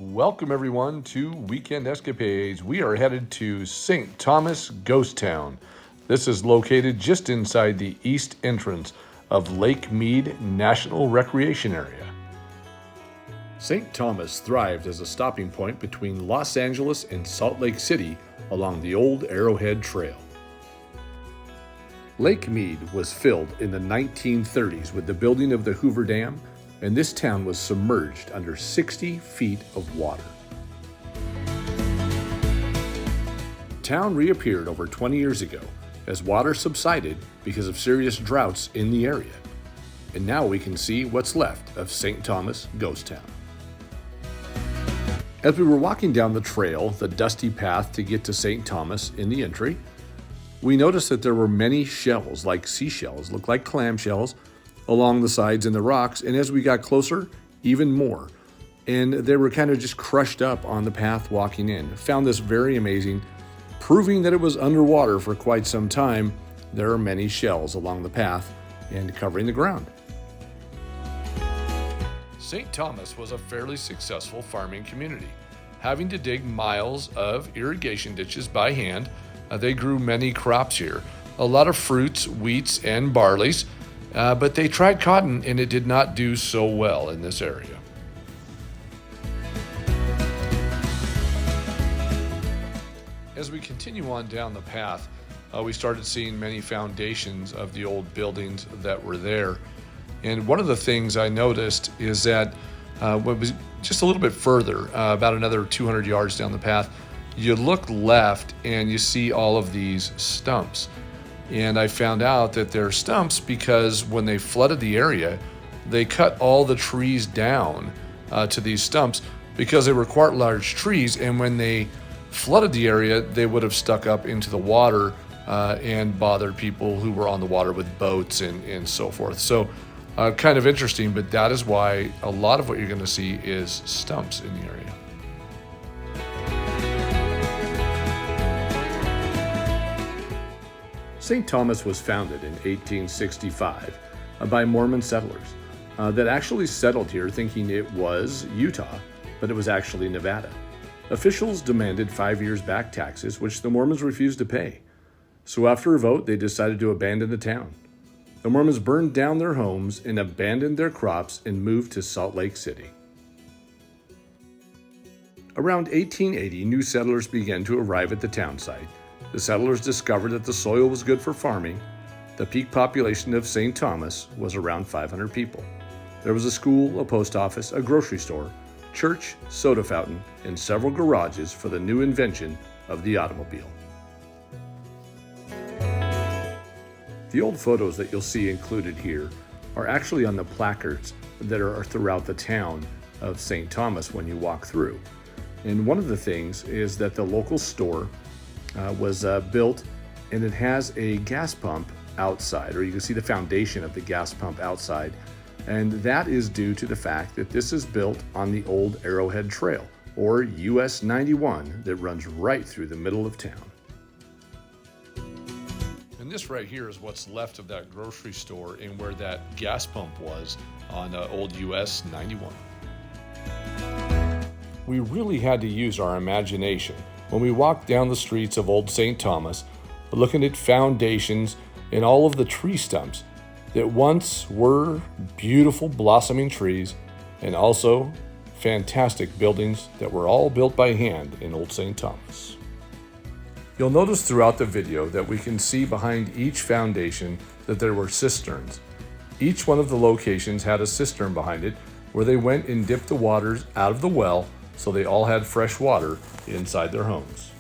Welcome everyone to Weekend Escapades. We are headed to St. Thomas Ghost Town. This is located just inside the east entrance of Lake Mead National Recreation Area. St. Thomas thrived as a stopping point between Los Angeles and Salt Lake City along the old Arrowhead Trail. Lake Mead was filled in the 1930s with the building of the Hoover Dam, and this town was submerged under 60 feet of water. The town reappeared over 20 years ago as water subsided because of serious droughts in the area. And now we can see what's left of St. Thomas Ghost Town. As we were walking down the trail, the dusty path to get to St. Thomas in the entry, we noticed that there were many shells, like seashells, look like clam shells, along the sides and the rocks, and as we got closer, even more. And they were kind of just crushed up on the path walking in. Found this very amazing, proving that it was underwater for quite some time. There are many shells along the path and covering the ground. St. Thomas was a fairly successful farming community. Having to dig miles of irrigation ditches by hand, they grew many crops here. A lot of fruits, wheats, and barleys. But they tried cotton and it did not do so well in this area. As we continue on down the path, we started seeing many foundations of the old buildings that were there. And one of the things I noticed is that when we just a little bit further, about another 200 yards down the path, you look left and you see all of these stumps. And I found out that they're stumps because when they flooded the area, they cut all the trees down to these stumps because they were quite large trees. And when they flooded the area, they would have stuck up into the water and bothered people who were on the water with boats and so forth. So kind of interesting, but that is why a lot of what you're going to see is stumps in the area. St. Thomas was founded in 1865 by Mormon settlers that actually settled here thinking it was Utah, but it was actually Nevada. Officials demanded 5 years back taxes, which the Mormons refused to pay. So after a vote, they decided to abandon the town. The Mormons burned down their homes and abandoned their crops and moved to Salt Lake City. Around 1880, new settlers began to arrive at the town site. The settlers discovered that the soil was good for farming. The peak population of St. Thomas was around 500 people. There was a school, a post office, a grocery store, church, soda fountain, and several garages for the new invention of the automobile. The old photos that you'll see included here are actually on the placards that are throughout the town of St. Thomas when you walk through. And one of the things is that the local store was built, and it has a gas pump outside, or you can see the foundation of the gas pump outside, and that is due to the fact that this is built on the old Arrowhead Trail, or US 91, that runs right through the middle of town. And this right here is what's left of that grocery store and where that gas pump was on old US 91. We really had to use our imagination when we walked down the streets of Old St. Thomas, looking at foundations and all of the tree stumps that once were beautiful blossoming trees and also fantastic buildings that were all built by hand in Old St. Thomas. You'll notice throughout the video that we can see behind each foundation that there were cisterns. Each one of the locations had a cistern behind it where they went and dipped the waters out of the well, so they all had fresh water inside their homes.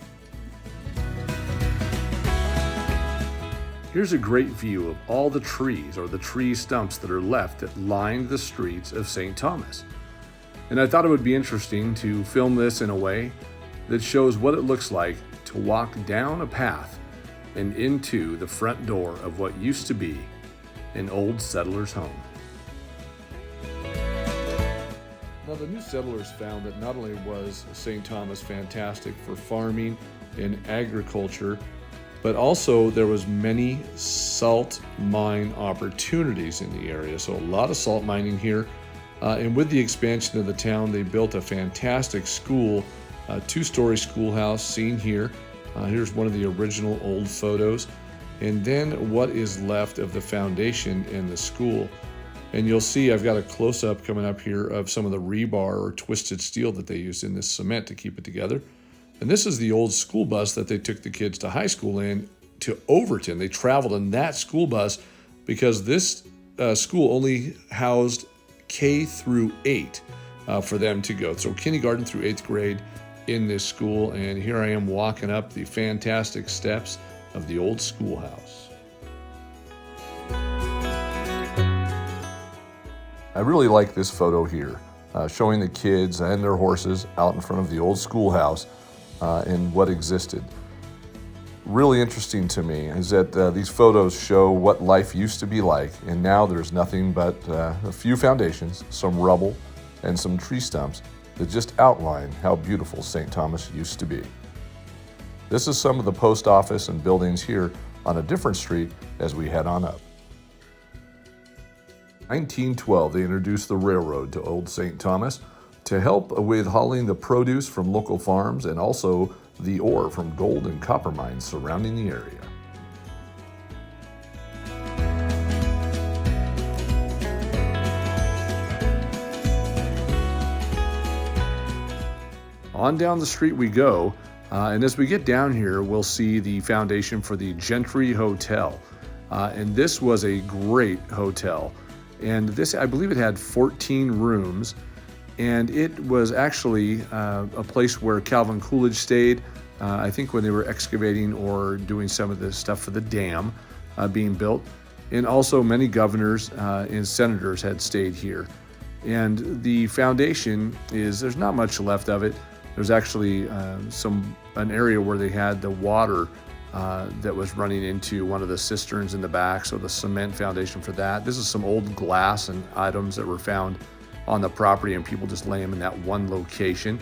Here's a great view of all the trees or the tree stumps that are left that lined the streets of St. Thomas. And I thought it would be interesting to film this in a way that shows what it looks like to walk down a path and into the front door of what used to be an old settler's home. Now, the new settlers found that not only was St. Thomas fantastic for farming and agriculture, but also there was many salt mine opportunities in the area. So a lot of salt mining here, And with the expansion of the town, they built a fantastic school, a two-story schoolhouse seen here. Here's one of the original old photos. And then what is left of the foundation in the school. And you'll see I've got a close-up coming up here of some of the rebar or twisted steel that they used in this cement to keep it together. And this is the old school bus that they took the kids to high school in to Overton. They traveled in that school bus because this school only housed K through 8 for them to go. So kindergarten through 8th grade in this school. And here I am walking up the fantastic steps of the old schoolhouse. I really like this photo here, showing the kids and their horses out in front of the old schoolhouse and what existed. Really interesting to me is that these photos show what life used to be like, and now there's nothing but a few foundations, some rubble, and some tree stumps that just outline how beautiful St. Thomas used to be. This is some of the post office and buildings here on a different street as we head on up. 1912, they introduced the railroad to Old St. Thomas to help with hauling the produce from local farms and also the ore from gold and copper mines surrounding the area. On down the street we go, and as we get down here, we'll see the foundation for the Gentry Hotel. And this was a great hotel. And this, I believe it had 14 rooms, and it was actually a place where Calvin Coolidge stayed, I think when they were excavating or doing some of the stuff for the dam being built. And also many governors and senators had stayed here. And the foundation there's not much left of it. There's actually an area where they had the water that was running into one of the cisterns in the back, so the cement foundation for that. This is some old glass and items that were found on the property, and people just lay them in that one location.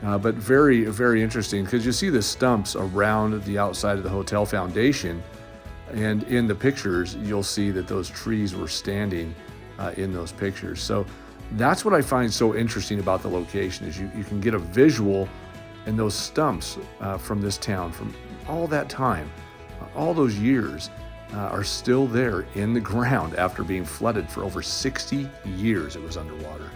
But very, very interesting, because you see the stumps around the outside of the hotel foundation, and in the pictures, you'll see that those trees were standing in those pictures. So that's what I find so interesting about the location, is you can get a visual, and those stumps from this town, from all that time, all those years, are still there in the ground after being flooded for over 60 years. It was underwater.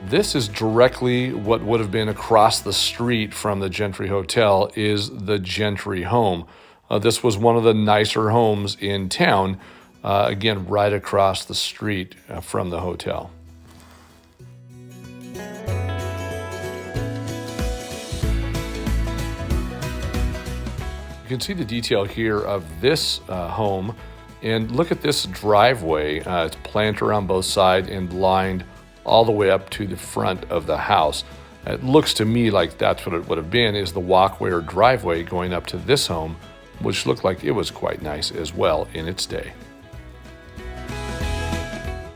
This is directly what would have been across the street from the Gentry Hotel is the Gentry Home. This was one of the nicer homes in town, again, right across the street from the hotel. You can see the detail here of this home, and look at this driveway. It's planter on both sides and lined all the way up to the front of the house. It looks to me like that's what it would have been, is the walkway or driveway going up to this home, which looked like it was quite nice as well in its day.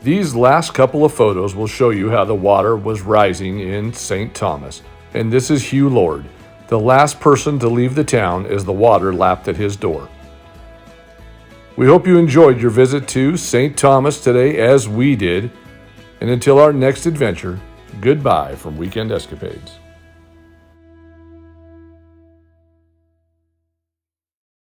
These last couple of photos will show you how the water was rising in St. Thomas. And this is Hugh Lord, the last person to leave the town as the water lapped at his door. We hope you enjoyed your visit to St. Thomas today, as we did. And until our next adventure, goodbye from Weekend Escapades.